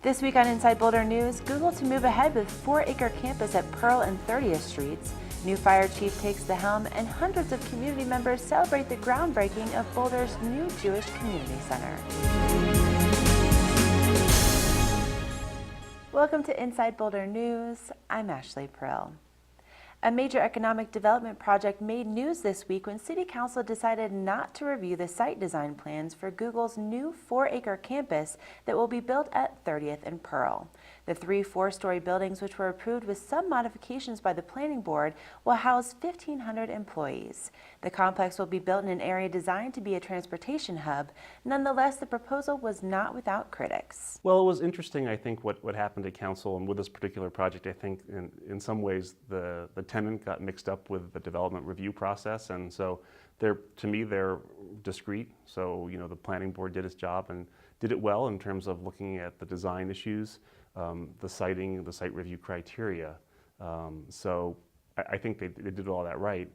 This week on Inside Boulder News, Google to move ahead with 4-acre campus at Pearl and 30th Streets. New fire chief takes the helm, and hundreds of community members celebrate the groundbreaking of Boulder's new Jewish Community Center. Welcome to Inside Boulder News. I'm Ashley Prill. A major economic development project made news this week when City Council decided not to review the site design plans for Google's new 4-acre campus that will be built at 30th and Pearl. The three four-story buildings, which were approved with some modifications by the Planning Board, will house 1,500 employees. The complex will be built in an area designed to be a transportation hub. Nonetheless, the proposal was not without critics. Well, it was interesting, I think, what happened at Council and with this particular project. I think in some ways the tenant got mixed up with the development review process, and so to me they're discrete. So the Planning Board did its job and did it well in terms of looking at the design issues, the siting, the site review criteria. So I think they did all that right.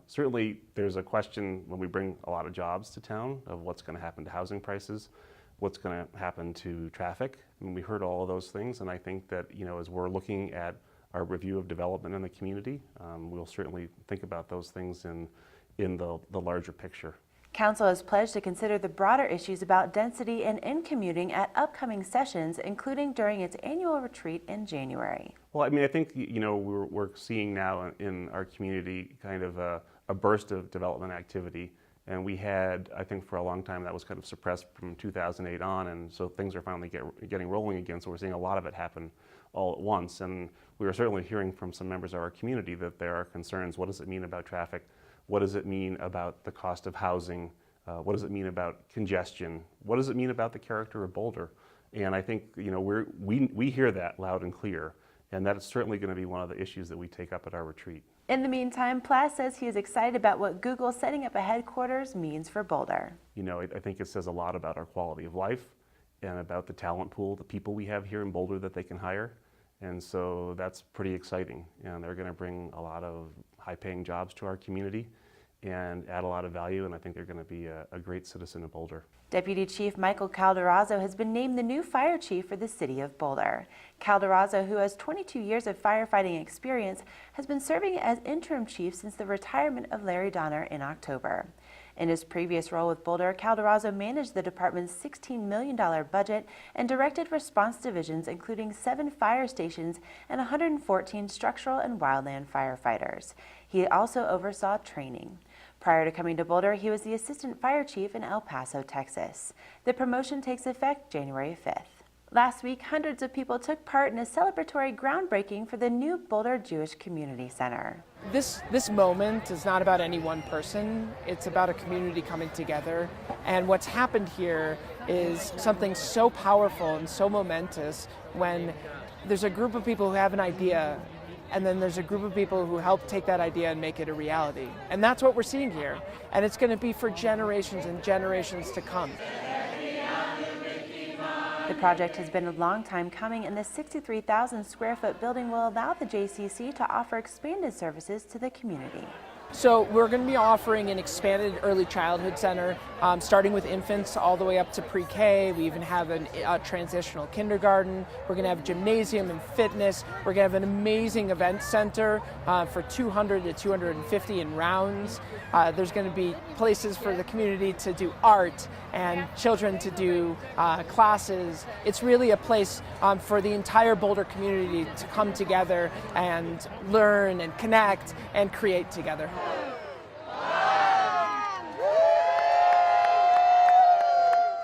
Certainly there's a question when we bring a lot of jobs to town of what's going to happen to housing prices, what's going to happen to traffic. And we heard all of those things, and I think that as we're looking at our review of development in the community, we'll certainly think about those things in the larger picture. Council has pledged to consider the broader issues about density and in-commuting at upcoming sessions, including during its annual retreat in January. Well, I think we're seeing now in our community kind of a burst of development activity, and we had, I think for a long time, that was kind of suppressed from 2008 on, and so things are finally getting rolling again, so we're seeing a lot of it happen all at once. And we are certainly hearing from some members of our community that there are concerns. What does it mean about traffic? What does it mean about the cost of housing? What does it mean about congestion? What does it mean about the character of Boulder? And I think we hear that loud and clear, and that is certainly going to be one of the issues that we take up at our retreat. In the meantime, Plass says he is excited about what Google setting up a headquarters means for Boulder. I think it says a lot about our quality of life and about the talent pool, the people we have here in Boulder that they can hire. And so that's pretty exciting. And they're going to bring a lot of high-paying jobs to our community and add a lot of value, and I think they're going to be a great citizen of Boulder. Deputy Chief Michael Calderazzo has been named the new fire chief for the city of Boulder. Calderazzo, who has 22 years of firefighting experience, has been serving as interim chief since the retirement of Larry Donner in October. In his previous role with Boulder, Calderazzo managed the department's $16 million budget and directed response divisions, including 7 fire stations and 114 structural and wildland firefighters. He also oversaw training. Prior to coming to Boulder, he was the assistant fire chief in El Paso, Texas. The promotion takes effect January 5th. Last week, hundreds of people took part in a celebratory groundbreaking for the new Boulder Jewish Community Center. This moment is not about any one person, it's about a community coming together. And what's happened here is something so powerful and so momentous when there's a group of people who have an idea, and then there's a group of people who help take that idea and make it a reality. And that's what we're seeing here. And it's going to be for generations and generations to come. The project has been a long time coming, and the 63,000 square foot building will allow the JCC to offer expanded services to the community. So we're going to be offering an expanded early childhood center, starting with infants all the way up to pre-K. We even have a transitional kindergarten. We're going to have gymnasium and fitness. We're going to have an amazing event center for 200 to 250 in rounds. There's going to be places for the community to do art and children to do classes. It's really a place for the entire Boulder community to come together and learn and connect and create together.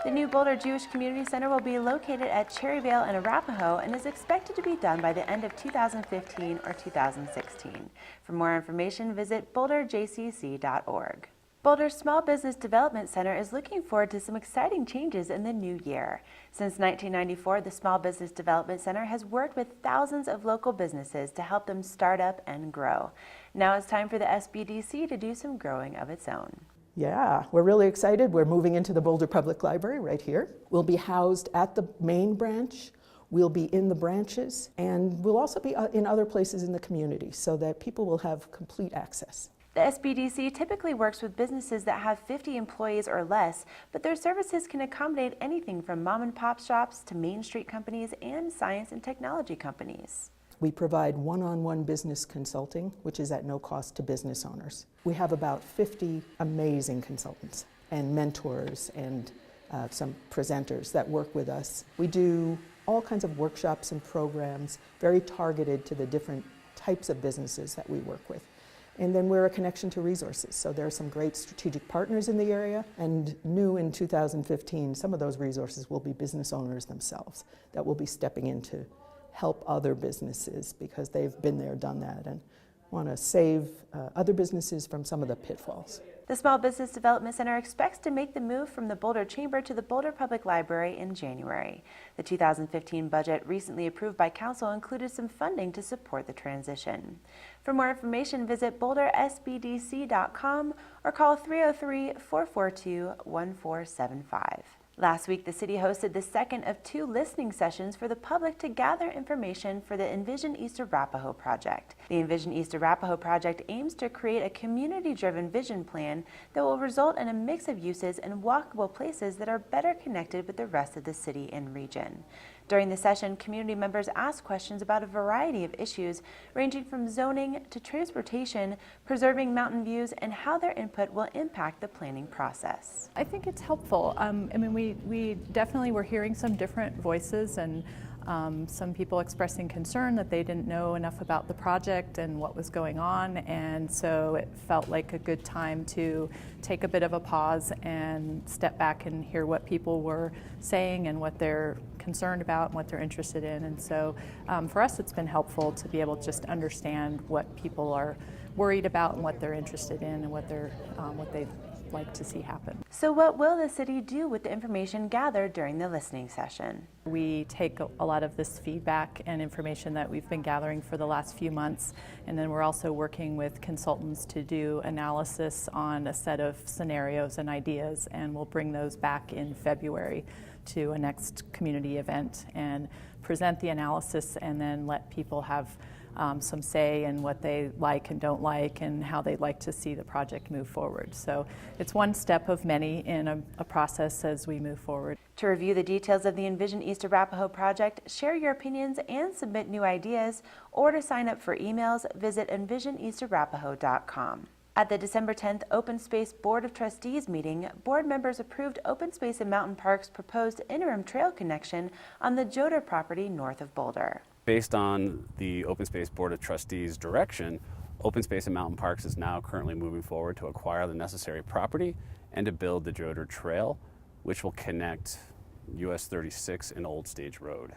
The new Boulder Jewish Community Center will be located at Cherryvale and Arapahoe and is expected to be done by the end of 2015 or 2016. For more information, visit boulderjcc.org. Boulder's Small Business Development Center is looking forward to some exciting changes in the new year. Since 1994, the Small Business Development Center has worked with thousands of local businesses to help them start up and grow. Now it's time for the SBDC to do some growing of its own. Yeah, we're really excited. We're moving into the Boulder Public Library right here. We'll be housed at the main branch. We'll be in the branches, and we'll also be in other places in the community so that people will have complete access. The SBDC typically works with businesses that have 50 employees or less, but their services can accommodate anything from mom-and-pop shops to Main Street companies and science and technology companies. We provide one-on-one business consulting, which is at no cost to business owners. We have about 50 amazing consultants and mentors and some presenters that work with us. We do all kinds of workshops and programs very targeted to the different types of businesses that we work with. And then we're a connection to resources. So there are some great strategic partners in the area, and new in 2015, some of those resources will be business owners themselves that will be stepping in to help other businesses because they've been there, done that, and want to save other businesses from some of the pitfalls. The Small Business Development Center expects to make the move from the Boulder Chamber to the Boulder Public Library in January. The 2015 budget recently approved by Council included some funding to support the transition. For more information, visit bouldersbdc.com or call 303-442-1475. Last week, the city hosted the second of 2 listening sessions for the public to gather information for the Envision East Arapahoe project. The Envision East Arapahoe project aims to create a community-driven vision plan that will result in a mix of uses and walkable places that are better connected with the rest of the city and region. During the session, community members asked questions about a variety of issues, ranging from zoning to transportation, preserving mountain views, and how their input will impact the planning process. I think it's helpful. I mean, we definitely were hearing some different voices and some people expressing concern that they didn't know enough about the project and what was going on, and so it felt like a good time to take a bit of a pause and step back and hear what people were saying and what they're concerned about and what they're interested in. And so for us, it's been helpful to be able to just understand what people are worried about and what they're interested in and what they'd like to see happen. So what will the city do with the information gathered during the listening session? We take a lot of this feedback and information that we've been gathering for the last few months, and then we're also working with consultants to do analysis on a set of scenarios and ideas, and we'll bring those back in February to a next community event and present the analysis and then let people have some say in what they like and don't like and how they'd like to see the project move forward. So it's one step of many in a process as we move forward. To review the details of the Envision East Arapahoe project, share your opinions and submit new ideas, or to sign up for emails, visit envisioneastarapahoe.com. At the December 10th Open Space Board of Trustees meeting, board members approved Open Space and Mountain Park's proposed interim trail connection on the Joder property north of Boulder. Based on the Open Space Board of Trustees' direction, Open Space and Mountain Parks is now currently moving forward to acquire the necessary property and to build the Joder Trail, which will connect US 36 and Old Stage Road.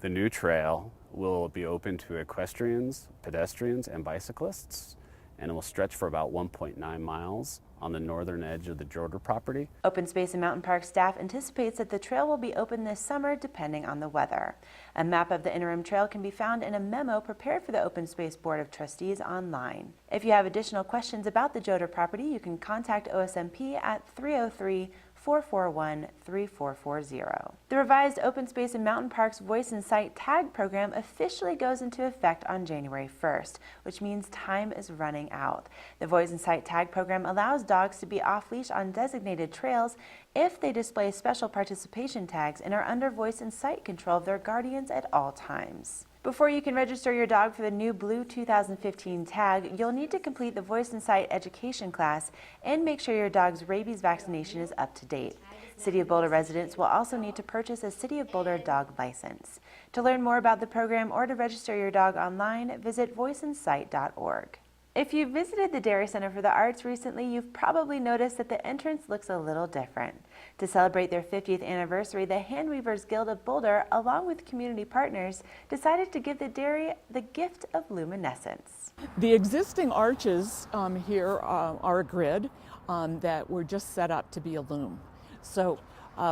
The new trail will be open to equestrians, pedestrians, and bicyclists, and it will stretch for about 1.9 miles on the northern edge of the Joder property. Open Space and Mountain Park staff anticipates that the trail will be open this summer depending on the weather. A map of the interim trail can be found in a memo prepared for the Open Space Board of Trustees online. If you have additional questions about the Joder property, you can contact OSMP at 303-441-3440. The revised Open Space and Mountain Parks Voice and Sight Tag program officially goes into effect on January 1st, which means time is running out. The Voice and Sight Tag program allows dogs to be off-leash on designated trails if they display special participation tags and are under voice and sight control of their guardians at all times. Before you can register your dog for the new Blue 2015 tag, you'll need to complete the Voice and Sight education class and make sure your dog's rabies vaccination is up to date. City of Boulder residents will also need to purchase a City of Boulder dog license. To learn more about the program or to register your dog online, visit voiceandsight.org. If you visited the Dairy Center for the Arts recently, you've probably noticed that the entrance looks a little different. To celebrate their 50th anniversary, the Handweavers Guild of Boulder, along with community partners, decided to give the dairy the gift of luminescence. The existing arches here are a grid that were just set up to be a loom. So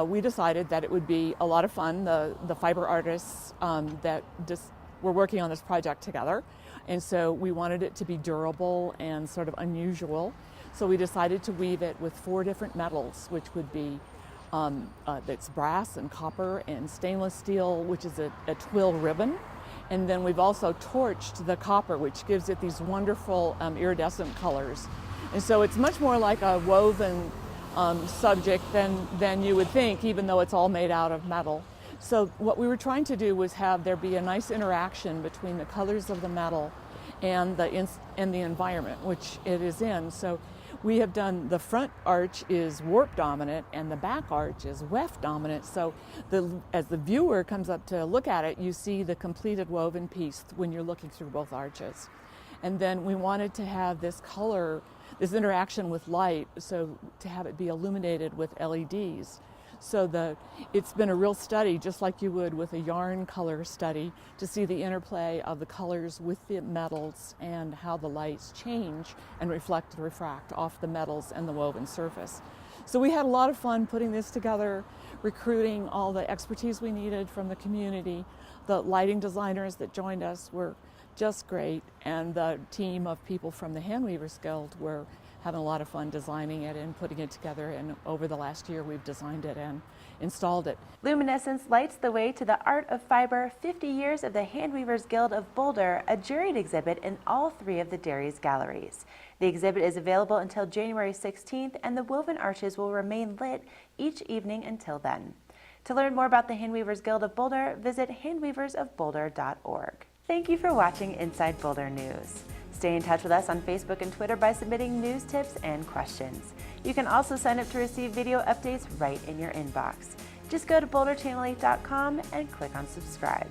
we decided that it would be a lot of fun. The fiber artists that just were working on this project together, and so we wanted it to be durable and sort of unusual. So we decided to weave it with 4 different metals, which would be it's brass and copper and stainless steel, which is a twill ribbon. And then we've also torched the copper, which gives it these wonderful iridescent colors. And so it's much more like a woven subject than you would think, even though it's all made out of metal. So what we were trying to do was have there be a nice interaction between the colors of the metal and the environment, which it is in. So we have done, the front arch is warp dominant and the back arch is weft dominant. So as the viewer comes up to look at it, you see the completed woven piece when you're looking through both arches. And then we wanted to have this color, this interaction with light, so to have it be illuminated with LEDs. So it's been a real study, just like you would with a yarn color study, to see the interplay of the colors with the metals and how the lights change and reflect and refract off the metals and the woven surface. So we had a lot of fun putting this together, recruiting all the expertise we needed from the community. The lighting designers that joined us were just great, and the team of people from the Handweavers Guild were having a lot of fun designing it and putting it together, and over the last year we've designed it and installed it. Luminescence lights the way to the art of fiber, 50 years of the Handweavers Guild of Boulder, a juried exhibit in all 3 of the dairy's galleries. The exhibit is available until January 16th, and the woven arches will remain lit each evening until then. To learn more about the Handweavers Guild of Boulder, visit handweaversofboulder.org. Thank you for watching Inside Boulder News. Stay in touch with us on Facebook and Twitter by submitting news tips and questions. You can also sign up to receive video updates right in your inbox. Just go to boulderchannel8.com and click on subscribe.